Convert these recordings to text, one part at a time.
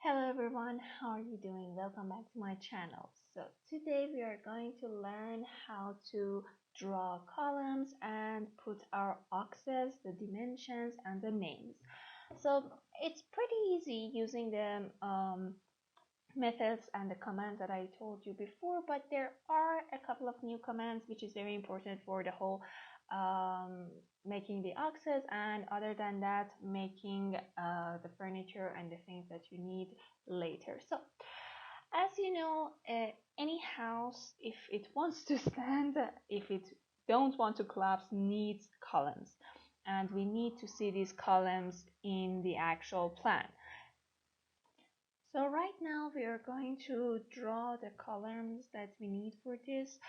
Hello everyone, how are you doing? Welcome back to my channel. So today we are going to learn how to draw columns and put our axes, the dimensions and the names. So it's pretty easy using the methods and the commands that I told you before, but there are a couple of new commands which is very important for the whole um, making the axes, and other than that making the furniture and the things that you need later. So as you know, any house, if it wants to stand, if it don't want to collapse, needs columns, and we need to see these columns in the actual plan. So right now we are going to draw the columns that we need for this.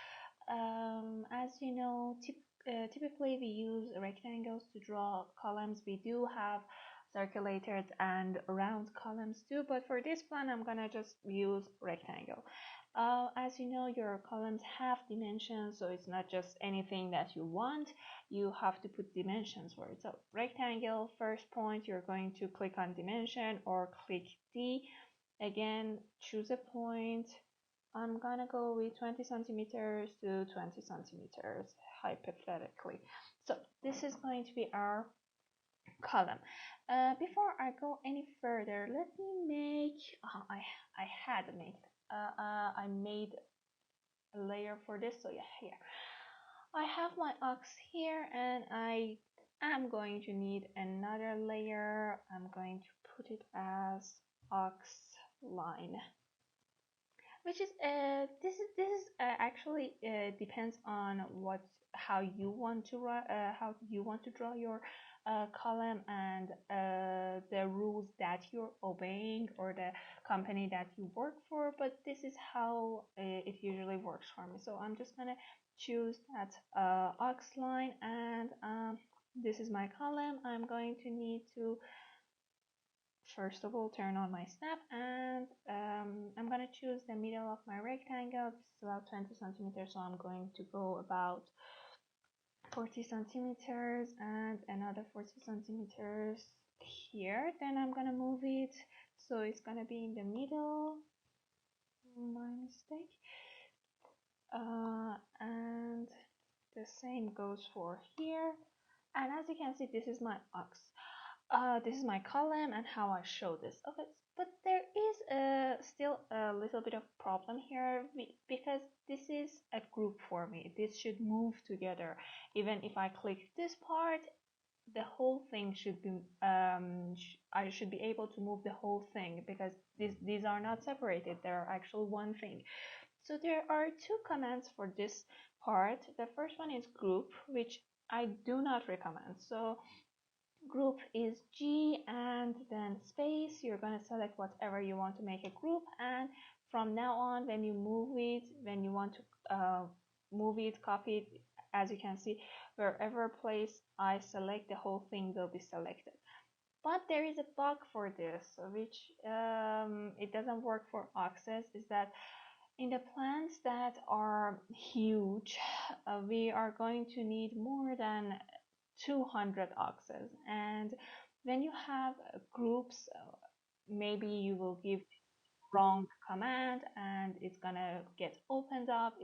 As you know, typically we use rectangles to draw columns. We do have circulated and round columns too, but for this plan I'm gonna just use rectangle. As you know, your columns have dimensions, so it's not just anything that you want. You have to put dimensions for it. So rectangle, first point, you're going to click on dimension or click D. Again, choose a point. I'm gonna go with 20 centimeters to 20 centimeters, hypothetically. So this is going to be our column. Before I go any further, let me make. I made a layer for this. So yeah, here I have my ox here, and I am going to need another layer. I'm going to put it as ox line, which is actually depends on how you want to draw your column, and the rules that you're obeying or the company that you work for, but this is how it usually works for me. So I'm just gonna choose that ox line, and this is my column. I'm going to need to first of all turn on my snap, and I'm going to choose the middle of my rectangle. This is about 20 centimeters, so I'm going to go about 40 centimeters and another 40 centimeters here. Then I'm going to move it so it's going to be in the middle. My mistake. And the same goes for here. And as you can see, this is my ox. This is my column and how I show this. Okay, but there is still a little bit of problem here because this is a group for me. This should move together. Even if I click this part, the whole thing should be I should be able to move the whole thing, because these are not separated. They are actually one thing. So there are two commands for this part. The first one is group, which I do not recommend. So group is G and then space. You're going to select whatever you want to make a group, and from now on when you move it, when you want to move it, copy it, as you can see, wherever place I select, the whole thing will be selected. But there is a bug for this, which it doesn't work for axes, is that in the plants that are huge, we are going to need more than 200 axes, and when you have groups, maybe you will give wrong command and it's gonna get opened up.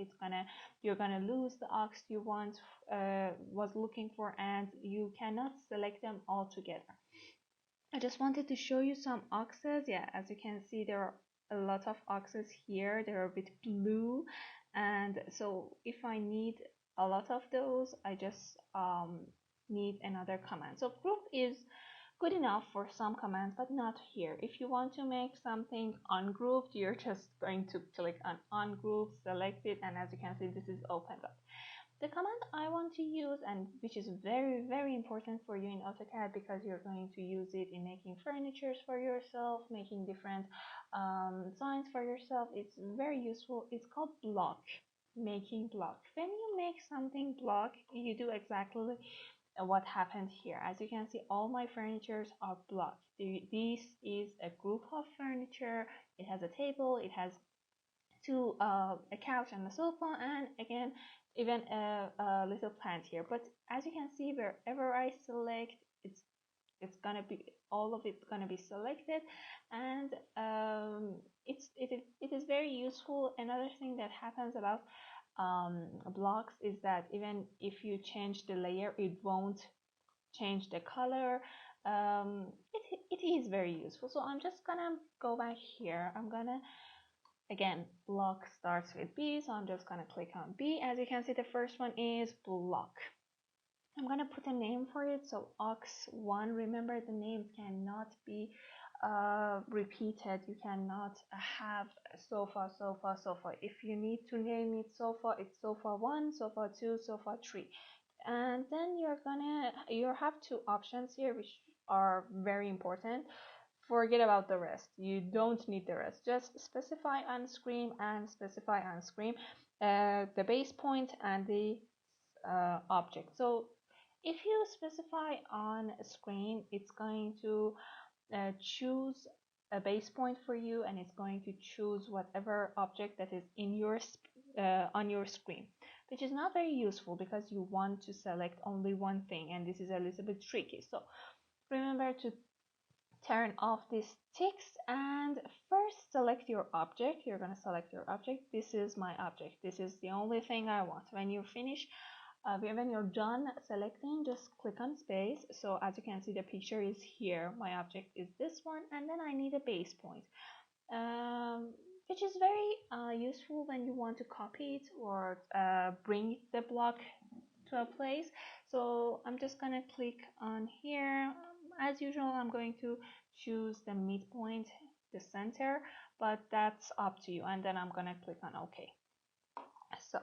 You're gonna lose the ox you was looking for, and you cannot select them all together. I just wanted to show you some axes. Yeah, as you can see, there are a lot of axes here. They're a bit blue, and so if I need a lot of those, I just need another command. So group is good enough for some commands, but not here. If you want to make something ungrouped, you're just going to click on ungroup, select it, and as you can see, this is opened up. The command I want to use, and which is very important for you in AutoCAD, because you're going to use it in making furnitures for yourself, making different signs for yourself, it's very useful. It's called block, making block. When you make something block, you do exactly what happened here. As you can see, all my furnitures are blocked. This is a group of furniture. It has a table, it has a couch and a sofa, and again even a little plant here. But as you can see, wherever I select, it's it's gonna be all of it gonna be selected, and it is very useful. Another thing that happens about blocks is that even if you change the layer, it won't change the color. It is very useful. So I'm just gonna go back here. I'm gonna, again, block starts with B, so I'm just gonna click on B. As you can see, the first one is block. I'm gonna put a name for it. So aux1, remember the names cannot be repeated. You cannot have sofa, sofa, sofa. If you need to name it sofa, it's sofa 1, sofa 2, sofa 3. And then you have two options here which are very important. Forget about the rest. You don't need the rest. Just specify on screen and specify on screen the base point and the object. So if you specify on screen, it's going to choose a base point for you, and it's going to choose whatever object that is in your on your screen, which is not very useful because you want to select only one thing, and this is a little bit tricky. So remember to turn off this text and first select your object. You're going to select your object. This is my object. This is the only thing I want. When you finish, when you're done selecting, just click on space. So as you can see, the picture is here. My object is this one, and then I need a base point, which is very useful when you want to copy it or bring the block to a place. So I'm just gonna click on here. As usual, I'm going to choose the midpoint, the center, but that's up to you. And then I'm gonna click on OK. So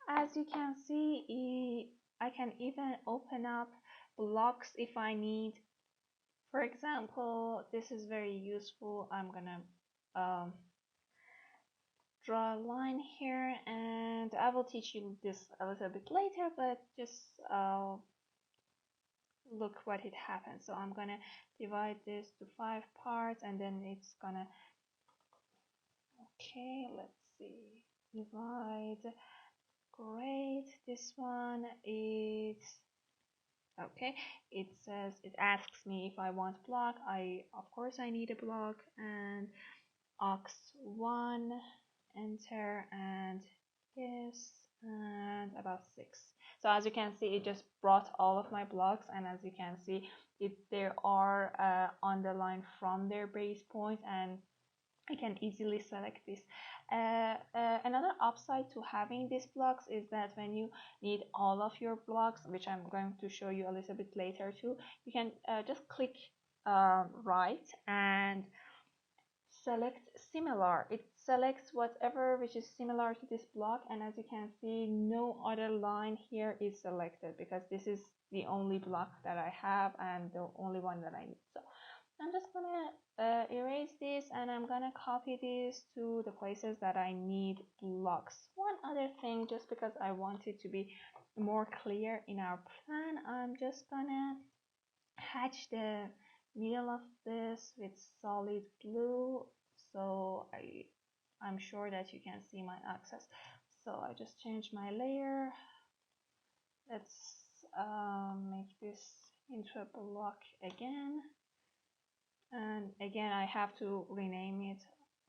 as you can see, I can even open up blocks if I need. For example, this is very useful. I'm gonna draw a line here, and I will teach you this a little bit later, but just look what it happens. So I'm gonna divide this to 5 parts, and then it's gonna, okay, let's see, divide. Great. This one is okay. It says, it asks me if I want block. Of course I need a block, and aux1, enter, and yes, and about 6. So as you can see, it just brought all of my blocks, and as you can see, there are underlined from their base point, and I can easily select this. Another upside to having these blocks is that when you need all of your blocks, which I'm going to show you a little bit later too, you can just click right and select similar. It selects whatever which is similar to this block, and as you can see, no other line here is selected because this is the only block that I have and the only one that I need. So I'm just gonna erase this, and I'm gonna copy this to the places that I need blocks. One other thing, just because I want it to be more clear in our plan, I'm just gonna hatch the middle of this with solid blue, so I'm sure that you can see my axis. So I just changed my layer. Let's make this into a block again, and again I have to rename it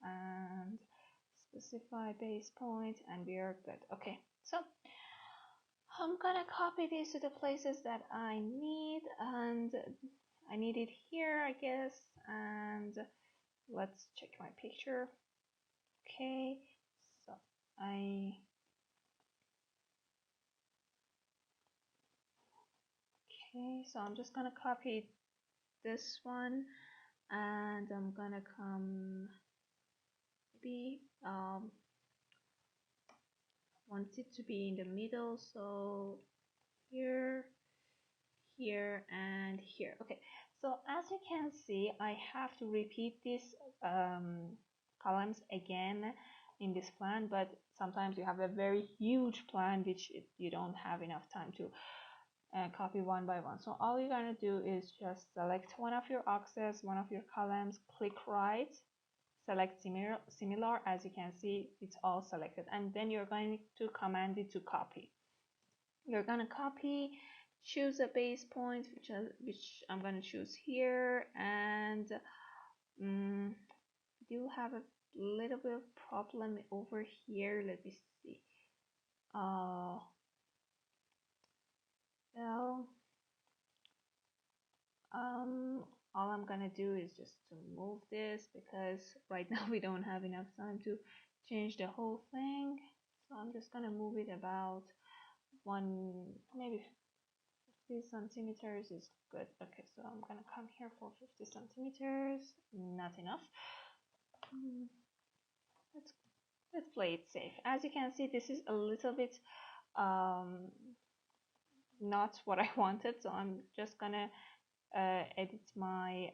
and specify base point, and we are good. Okay, so I'm gonna copy these to the places that I need, and I need it here, I guess, and let's check my picture. Okay, so I'm just gonna copy this one, and I'm gonna come want it to be in the middle, so here, here, and here. Okay, so as you can see, I have to repeat these columns again in this plan, but sometimes you have a very huge plan which you don't have enough time to copy one by one. So all you're gonna do is just select one of your axes, one of your columns, click right, select similar. As you can see, it's all selected, and then you're going to command it to copy. You're gonna copy choose a base point, which I'm gonna choose here, and do have a little bit of problem over here. Let me see. Well, all I'm gonna do is just to move this because right now we don't have enough time to change the whole thing. So I'm just gonna move it about maybe 50 centimeters is good. Okay, so I'm gonna come here for 50 centimeters. Not enough. Let's let's play it safe. As you can see, this is a little bit not what I wanted, so I'm just gonna edit my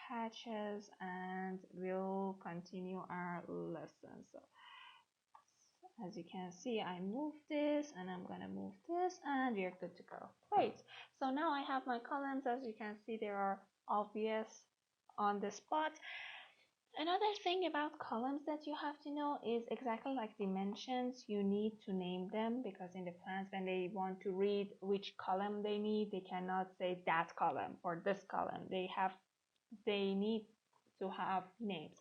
hatches and we'll continue our lesson. So as you can see, I move this and I'm gonna move this and we're good to go. Great. So now I have my columns. As you can see, they are obvious on the spot. Another thing about columns that you have to know is exactly like dimensions, you need to name them, because in the plans when they want to read which column they need, they cannot say that column or this column. They need to have names.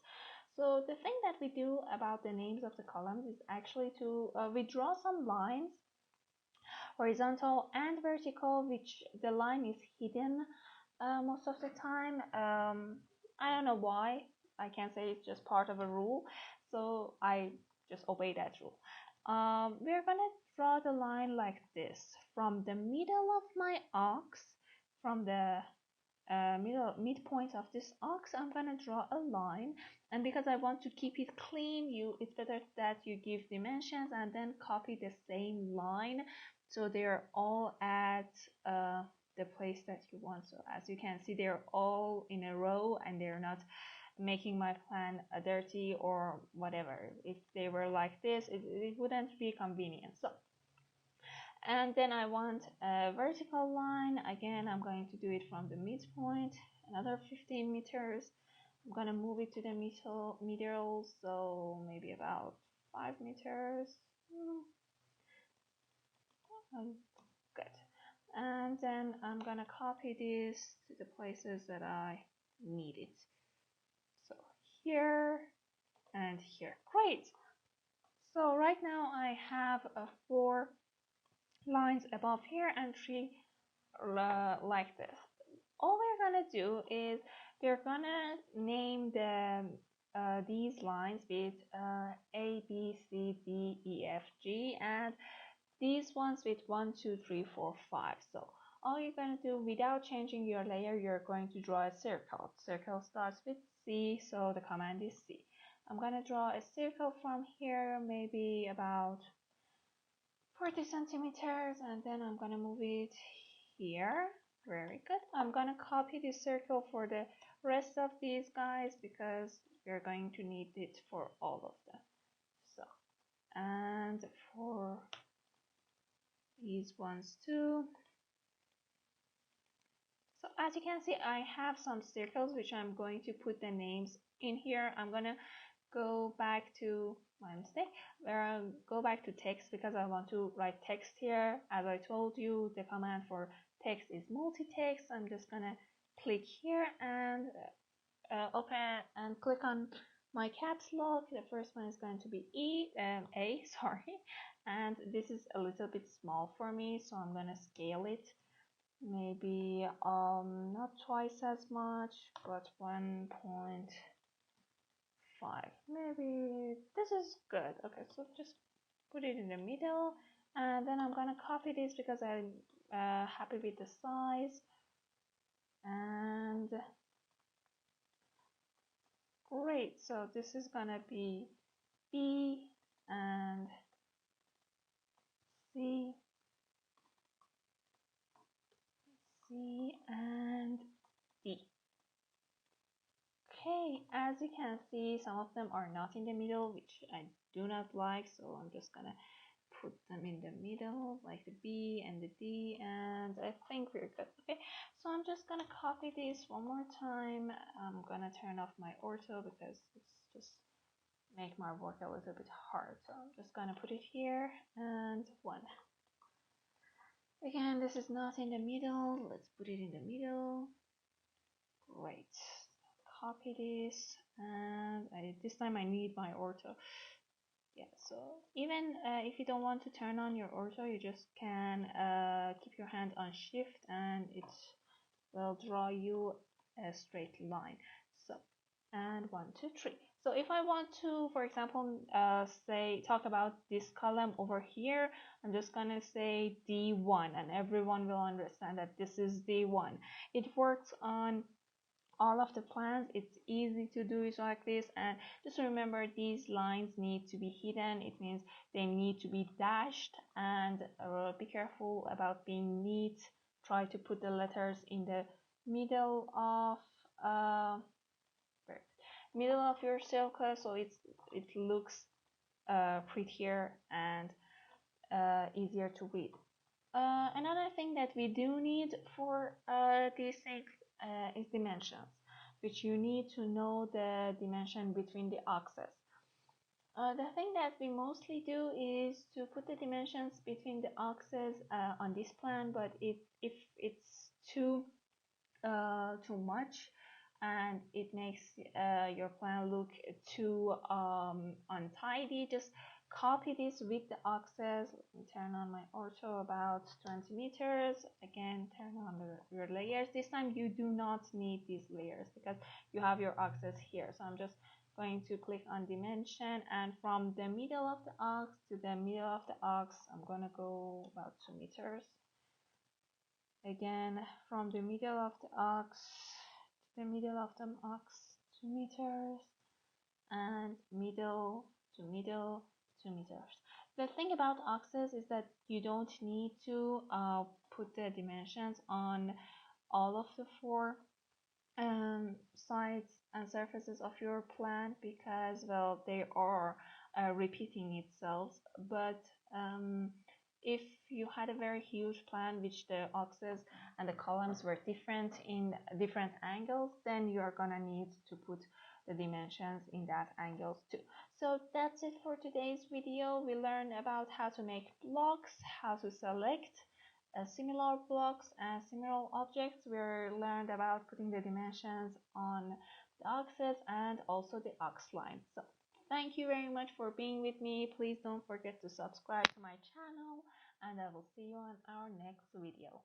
So the thing that we do about the names of the columns is actually to we draw some lines, horizontal and vertical, which the line is hidden most of the time. I don't know why. I can't say it's just part of a rule, so I just obey that rule. We're gonna draw the line like this from the middle of my ox, from the midpoint of this ox. I'm gonna draw a line, and because I want to keep it clean, it's better that you give dimensions and then copy the same line so they're all at the place that you want. So as you can see, they're all in a row and they're not making my plan dirty or whatever. If they were like this, it wouldn't be convenient. So, and then I want a vertical line. Again, I'm going to do it from the midpoint, another 15 meters. I'm going to move it to the middle, so maybe about 5 meters. Good. And then I'm going to copy this to the places that I need it. So here and here. Great. So right now I have 4 lines above here and 3 like this. All we're gonna do is we're gonna name these lines with A, B, C, D, E, F, G, and these ones with 1, 2, 3, 4, 5. So all you're going to do without changing your layer, you're going to draw a circle. Circle starts with C, so the command is C. I'm going to draw a circle from here, maybe about 40 centimeters, and then I'm going to move it here. Very good. I'm going to copy this circle for the rest of these guys because we're going to need it for all of them. So, and for these ones too. So as you can see, I have some circles which I'm going to put the names in here. I'm gonna go back to my mistake, where I'll go back to text because I want to write text here. As I told you, the command for text is multitext. I'm just gonna click here and open and click on my caps lock. The first one is going to be A, sorry, and this is a little bit small for me, so I'm gonna scale it. Maybe not twice as much, but 1.5. Maybe this is good. Okay, so just put it in the middle, and then I'm gonna copy this because I'm happy with the size. And great, so this is gonna be B and C, C and D. Okay, as you can see, some of them are not in the middle, which I do not like, so I'm just gonna put them in the middle, like the B and the D, and I think we're good. Okay, so I'm just gonna copy this one more time. I'm gonna turn off my ortho because it's just make my work a little bit hard. So I'm just gonna put it here and 1. Again, this is not in the middle. Let's put it in the middle. Great. Copy this, and this time I need my ortho. Yeah, so even if you don't want to turn on your ortho, you just can keep your hand on shift and it will draw you a straight line. So, and 1, 2, 3. So if I want to, for example, say talk about this column over here, I'm just gonna say D1 and everyone will understand that this is D1. It works on all of the plans. It's easy to do it like this, and just remember these lines need to be hidden. It means they need to be dashed, and be careful about being neat. Try to put the letters in the middle of uh, middle of your circle so it looks prettier and easier to read. Another thing that we do need for these things is dimensions, which you need to know the dimension between the axes. The thing that we mostly do is to put the dimensions between the axes on this plan, but if it's too much and it makes your plan look too untidy, just copy this with the axes. Let me turn on my ortho about 20 meters. Again, turn on your layers. This time you do not need these layers because you have your axes here. So I'm just going to click on dimension, and from the middle of the axe to the middle of the axe, I'm gonna go about 2 meters. Again, from the middle of the ox to the middle of the ox, 2 meters, and middle to middle, 2 meters. The thing about oxes is that you don't need to put the dimensions on all of the four sides and surfaces of your plant because, well, they are repeating itself. But if you had a very huge plant which the axes and the columns were different in different angles, then you are gonna need to put the dimensions in that angles too. So that's it for today's video. We learned about how to make blocks, how to select similar blocks and similar objects. We learned about putting the dimensions on the axis and also the ax line. So thank you very much for being with me. Please don't forget to subscribe to my channel, and I will see you on our next video.